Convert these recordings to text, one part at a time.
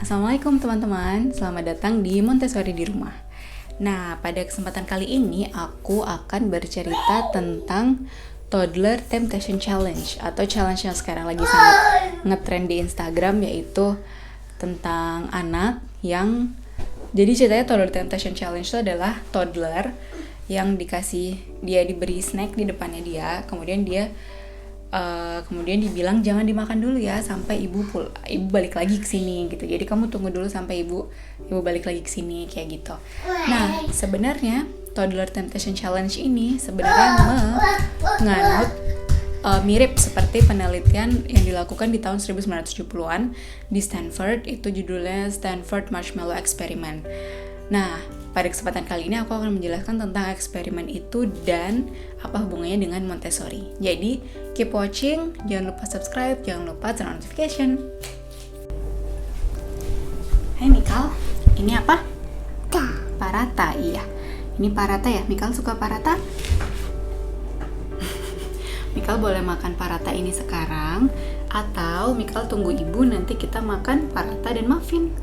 Assalamualaikum teman-teman, selamat datang di Montessori di Rumah. Nah, pada kesempatan kali ini aku akan bercerita tentang Toddler Temptation Challenge atau challenge yang sekarang lagi sangat ngetrend di Instagram, yaitu tentang anak yang jadi ceritanya Toddler Temptation Challenge itu adalah toddler yang diberi snack di depannya dia, kemudian dibilang jangan dimakan dulu ya sampai ibu balik lagi ke sini gitu. Jadi kamu tunggu dulu sampai ibu balik lagi ke sini kayak gitu. Nah, sebenarnya Toddler Temptation Challenge ini sebenarnya menganut mirip seperti penelitian yang dilakukan di tahun 1970-an di Stanford, itu judulnya Stanford Marshmallow Experiment. Nah, pada kesempatan kali ini aku akan menjelaskan tentang eksperimen itu dan apa hubungannya dengan Montessori. Jadi, keep watching, jangan lupa subscribe, jangan lupa turn on notification. Hai Mikal, ini apa? Paratha, iya. Ini paratha ya, Mikal suka paratha? Mikal boleh makan paratha ini sekarang, atau Mikal tunggu ibu, nanti kita makan paratha dan muffin.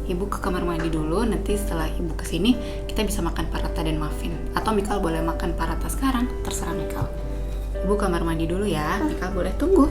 Ibu ke kamar mandi dulu, nanti setelah ibu kesini kita bisa makan paratha dan muffin. Atau Mikal boleh makan paratha sekarang, terserah Mikal. Ibu kamar mandi dulu ya, Mikal boleh tunggu.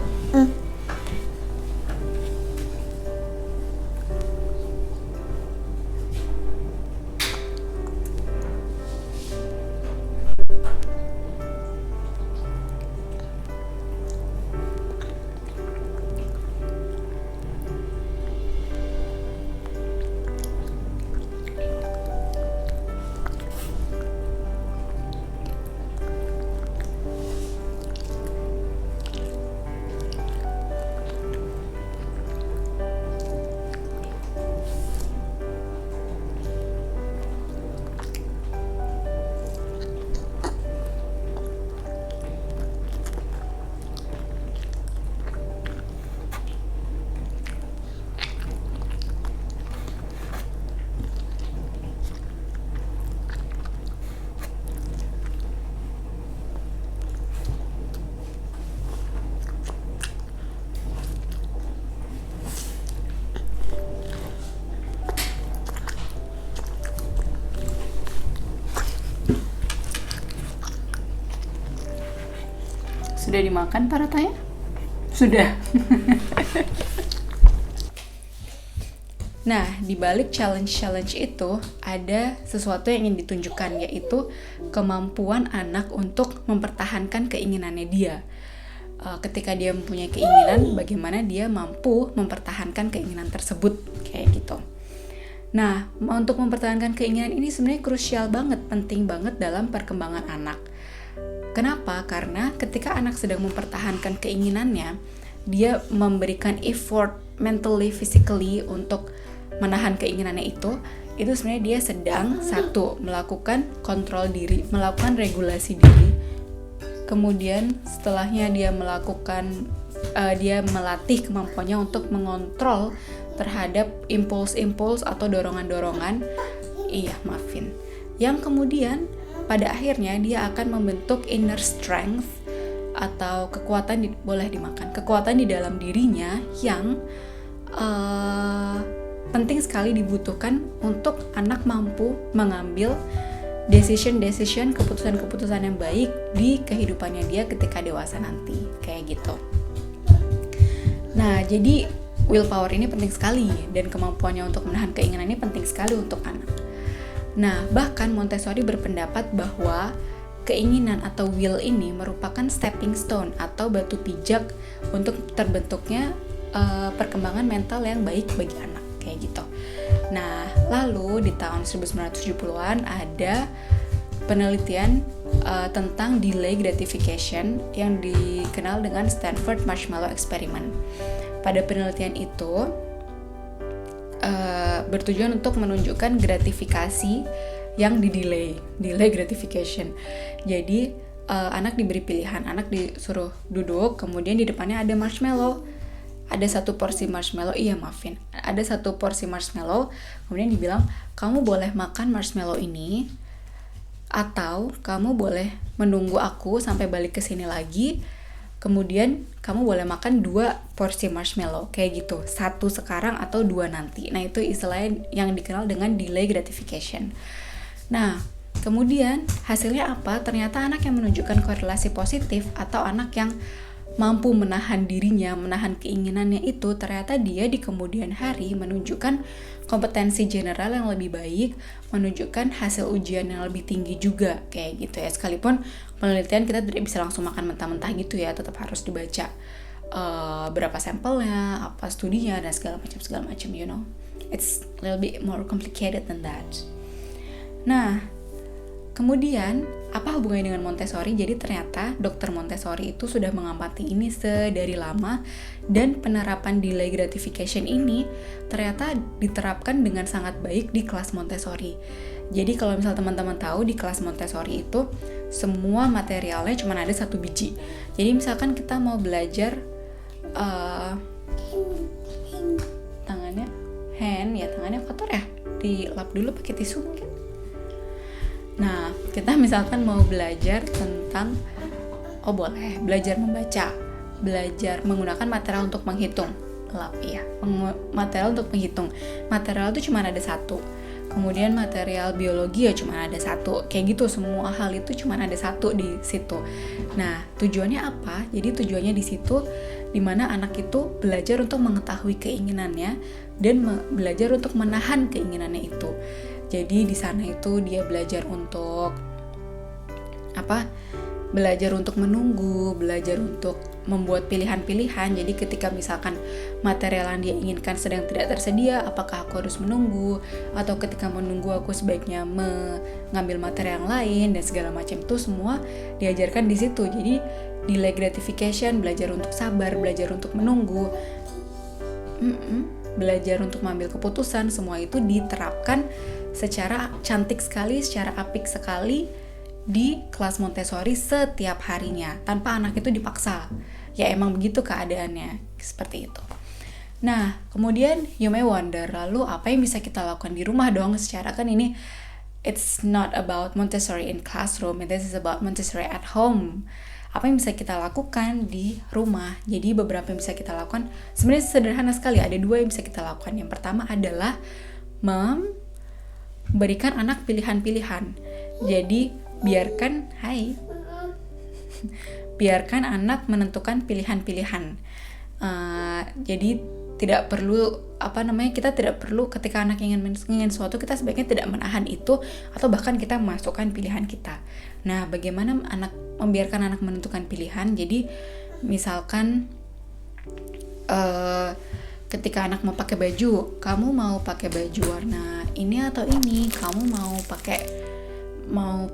Sudah dimakan parathanya? Sudah. Nah, di balik challenge itu ada sesuatu yang ingin ditunjukkan, yaitu kemampuan anak untuk mempertahankan keinginannya dia. Ketika dia mempunyai keinginan, bagaimana dia mampu mempertahankan keinginan tersebut, kayak gitu. Nah, untuk mempertahankan keinginan ini sebenarnya krusial banget, penting banget dalam perkembangan anak. Kenapa? Karena ketika anak sedang mempertahankan keinginannya, dia memberikan effort mentally, physically untuk menahan keinginannya itu sebenarnya dia sedang melakukan kontrol diri, melakukan regulasi diri. Kemudian setelahnya dia melatih kemampuannya untuk mengontrol terhadap impuls-impuls atau dorongan-dorongan. Yang kemudian pada akhirnya dia akan membentuk inner strength atau kekuatan di dalam dirinya yang penting sekali dibutuhkan untuk anak mampu mengambil decision, keputusan-keputusan yang baik di kehidupannya dia ketika dewasa nanti, kayak gitu. Nah, jadi willpower ini penting sekali dan kemampuannya untuk menahan keinginan ini penting sekali untuk anak. Nah, bahkan Montessori berpendapat bahwa keinginan atau will ini merupakan stepping stone atau batu pijak untuk terbentuknya perkembangan mental yang baik bagi anak, kayak gitu. Nah, lalu di tahun 1970-an ada penelitian tentang delay gratification yang dikenal dengan Stanford Marshmallow Experiment. Pada penelitian itu bertujuan untuk menunjukkan gratifikasi yang delay gratification. Jadi anak diberi pilihan, anak disuruh duduk, kemudian di depannya ada marshmallow, ada satu porsi marshmallow, kemudian dibilang kamu boleh makan marshmallow ini atau kamu boleh menunggu aku sampai balik ke sini lagi Kemudian kamu boleh makan 2 porsi marshmallow kayak gitu, 1 sekarang atau 2 nanti. Nah itu istilahnya yang dikenal dengan delay gratification. Nah kemudian hasilnya apa? Ternyata anak yang menunjukkan korelasi positif atau anak yang mampu menahan dirinya, menahan keinginannya itu, ternyata dia di kemudian hari menunjukkan kompetensi general yang lebih baik, menunjukkan hasil ujian yang lebih tinggi juga kayak gitu ya. Sekalipun penelitian kita tidak bisa langsung makan mentah-mentah gitu ya, tetap harus dibaca berapa sampelnya, apa studinya dan segala macam, you know. It's a little bit more complicated than that. Nah, kemudian apa hubungannya dengan Montessori? Jadi ternyata Dr. Montessori itu sudah mengamati ini sedari lama, dan penerapan delay gratification ini ternyata diterapkan dengan sangat baik di kelas Montessori. Jadi kalau misal teman-teman tahu, di kelas Montessori itu semua materialnya cuma ada 1 biji. Jadi misalkan kita mau belajar tangannya kotor ya, dilap dulu pakai tisu mungkin. Nah, kita misalkan mau belajar tentang, boleh belajar membaca, belajar menggunakan material untuk menghitung, material untuk menghitung. Material itu cuma ada 1. Kemudian material biologi ya cuma ada 1. Kayak gitu, semua hal itu cuma ada 1 di situ. Nah, tujuannya apa? Jadi tujuannya di situ dimana anak itu belajar untuk mengetahui keinginannya dan belajar untuk menahan keinginannya itu. Jadi di sana itu dia belajar untuk belajar untuk menunggu, belajar untuk membuat pilihan-pilihan. Jadi ketika misalkan material yang dia inginkan sedang tidak tersedia, apakah aku harus menunggu, atau ketika menunggu aku sebaiknya mengambil material yang lain dan segala macam, itu semua diajarkan di situ. Jadi delay gratification, belajar untuk sabar, belajar untuk menunggu, belajar untuk mengambil keputusan, semua itu diterapkan secara cantik sekali, secara apik sekali di kelas Montessori setiap harinya, tanpa anak itu dipaksa. Ya emang begitu keadaannya, seperti itu. Nah, kemudian you may wonder, lalu apa yang bisa kita lakukan di rumah dong? Secara kan ini, it's not about Montessori in classroom, this is about Montessori at home. Apa yang bisa kita lakukan di rumah? Jadi beberapa yang bisa kita lakukan, sebenarnya sederhana sekali, ada 2 yang bisa kita lakukan. Yang pertama adalah memberikan anak pilihan-pilihan. Jadi biarkan anak menentukan pilihan-pilihan. Jadi tidak perlu kita tidak perlu ketika anak ingin sesuatu, kita sebaiknya tidak menahan itu atau bahkan kita memasukkan pilihan kita. Nah, bagaimana membiarkan anak menentukan pilihan? Jadi misalkan ketika anak mau pakai baju, kamu mau pakai baju warna ini atau ini, kamu mau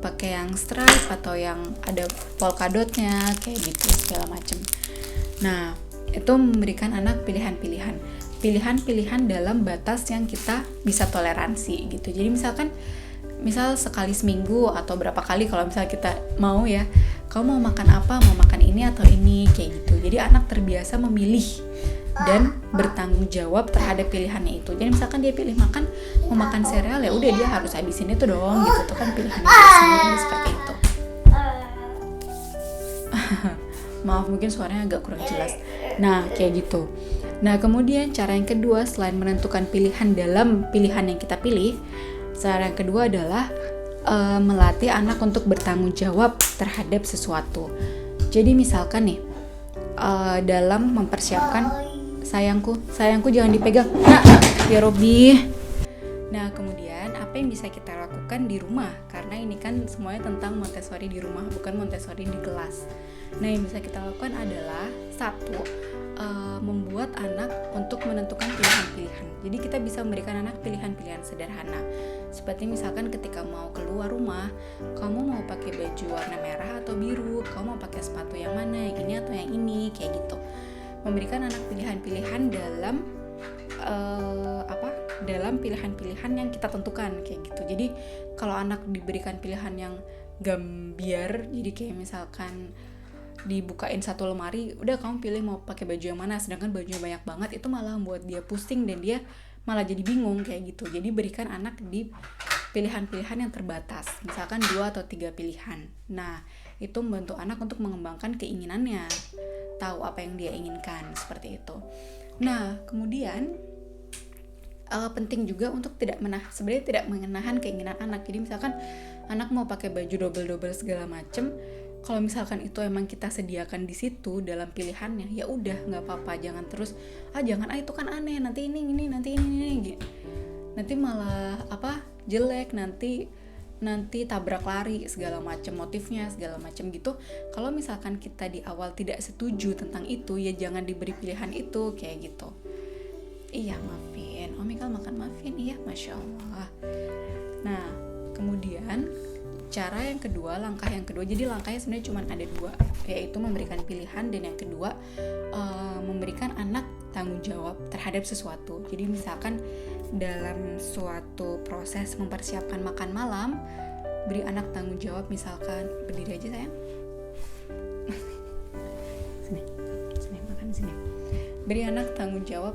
pakai yang stripe atau yang ada polka dotnya kayak gitu segala macam. Nah, itu memberikan anak pilihan-pilihan dalam batas yang kita bisa toleransi gitu. Jadi misal sekali seminggu atau berapa kali kalau misal kita mau ya, kamu mau makan apa, mau makan ini atau ini kayak gitu. Jadi anak terbiasa memilih dan bertanggung jawab terhadap pilihannya itu. Jadi misalkan dia pilih mau makan sereal, ya udah dia harus habisin itu dong gitu. Itu kan pilihannya dia sendiri, seperti itu. Maaf, mungkin suaranya agak kurang jelas. Nah, kayak gitu. Nah, kemudian cara yang kedua selain menentukan pilihan dalam pilihan yang kita pilih, cara yang kedua adalah melatih anak untuk bertanggung jawab terhadap sesuatu. Jadi misalkan nih, dalam mempersiapkan sayangku jangan dipegang. Ya Robi. Nah, kemudian apa yang bisa kita lakukan di rumah? Karena ini kan semuanya tentang Montessori di rumah, bukan Montessori di kelas. Nah, yang bisa kita lakukan adalah 1, membuat anak untuk menentukan pilihan-pilihan. Jadi kita bisa memberikan anak pilihan-pilihan sederhana. Seperti misalkan ketika mau keluar rumah, kamu mau pakai baju warna merah atau biru, kamu mau pakai sepatu yang mana, yang ini atau yang ini, kayak gitu. Memberikan anak pilihan-pilihan dalam dalam pilihan-pilihan yang kita tentukan kayak gitu. Jadi kalau anak diberikan pilihan yang gambiar, jadi kayak misalkan dibukain satu lemari, udah kamu pilih mau pakai baju yang mana, sedangkan bajunya banyak banget, itu malah membuat dia pusing dan dia malah jadi bingung kayak gitu. Jadi berikan anak di pilihan-pilihan yang terbatas, misalkan 2 atau 3 pilihan. Nah, itu membantu anak untuk mengembangkan keinginannya. tahu apa yang dia inginkan, seperti itu. Nah, kemudian penting juga untuk sebenarnya tidak menahan keinginan anak. Jadi misalkan anak mau pakai baju double segala macem, kalau misalkan itu emang kita sediakan di situ dalam pilihannya, ya udah nggak apa-apa. Jangan terus jangan itu kan aneh, nanti ini gitu. Nanti malah jelek, nanti tabrak lari segala macam motifnya segala macam gitu. Kalau misalkan kita di awal tidak setuju tentang itu, ya jangan diberi pilihan itu kayak gitu. Iya, muffin. Mikal makan muffin. Iya, Masya Allah. Nah, kemudian langkah yang kedua, jadi langkahnya sebenarnya cuma ada 2, yaitu memberikan pilihan, dan yang kedua memberikan anak tanggung jawab terhadap sesuatu. Jadi misalkan dalam suatu proses mempersiapkan makan malam, beri anak tanggung jawab, misalkan berdiri aja sayang. sini makan sini. Beri anak tanggung jawab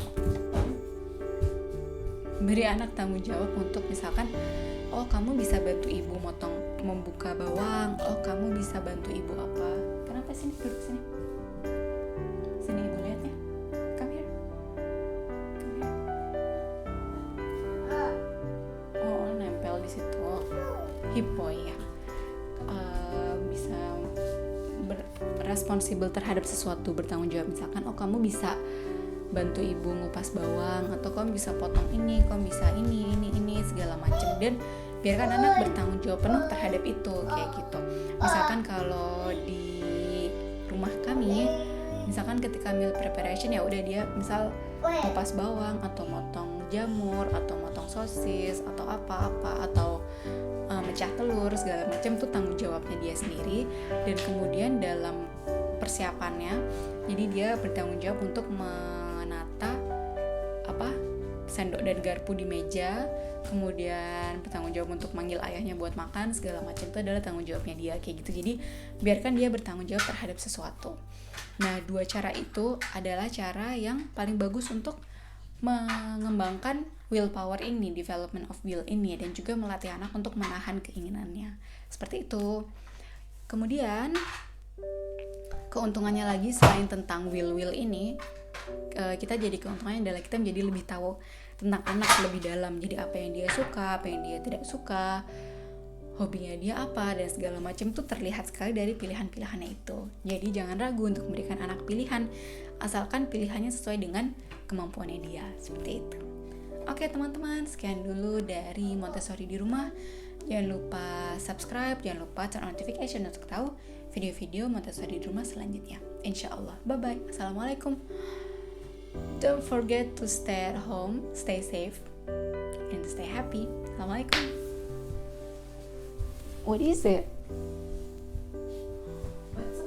untuk misalkan, kamu bisa bantu ibu membuka bawang, kamu bisa bantu ibu apa. Kenapa sini, duduk sini. Sini ibu lihat ya. Come here. Nempel di situ. Hipo ya. Bisa responsibel terhadap sesuatu, bertanggung jawab. Misalkan, kamu bisa bantu ibu ngupas bawang, atau kamu bisa potong ini, kamu bisa ini segala macam, dan biarkan anak bertanggung jawab penuh terhadap itu kayak gitu. Misalkan kalau di rumah kami, misalkan ketika meal preparation, ya udah dia misal ngupas bawang atau motong jamur atau motong sosis atau apa-apa, atau mecah telur segala macam, tuh tanggung jawabnya dia sendiri. Dan kemudian dalam persiapannya, jadi dia bertanggung jawab untuk menata sendok dan garpu di meja, kemudian bertanggung jawab untuk manggil ayahnya buat makan segala macam, itu adalah tanggung jawabnya dia kayak gitu. Jadi biarkan dia bertanggung jawab terhadap sesuatu. Nah, 2 cara itu adalah cara yang paling bagus untuk mengembangkan willpower ini, development of will ini, dan juga melatih anak untuk menahan keinginannya. Seperti itu. Kemudian keuntungannya lagi selain tentang will ini, kita jadi keuntungannya adalah kita menjadi lebih tahu tentang anak lebih dalam. Jadi apa yang dia suka, apa yang dia tidak suka, hobinya dia apa, dan segala macam itu terlihat sekali dari pilihan-pilihannya itu. Jadi jangan ragu untuk memberikan anak pilihan, asalkan pilihannya sesuai dengan kemampuannya dia. Seperti itu. Oke teman-teman, sekian dulu dari Montessori di rumah. Jangan lupa subscribe, jangan lupa turn on notification untuk tahu video-video Montessori di rumah selanjutnya. Insyaallah. Bye-bye. Assalamualaikum. Don't forget to stay at home, stay safe, and stay happy. Assalamualaikum. What is it?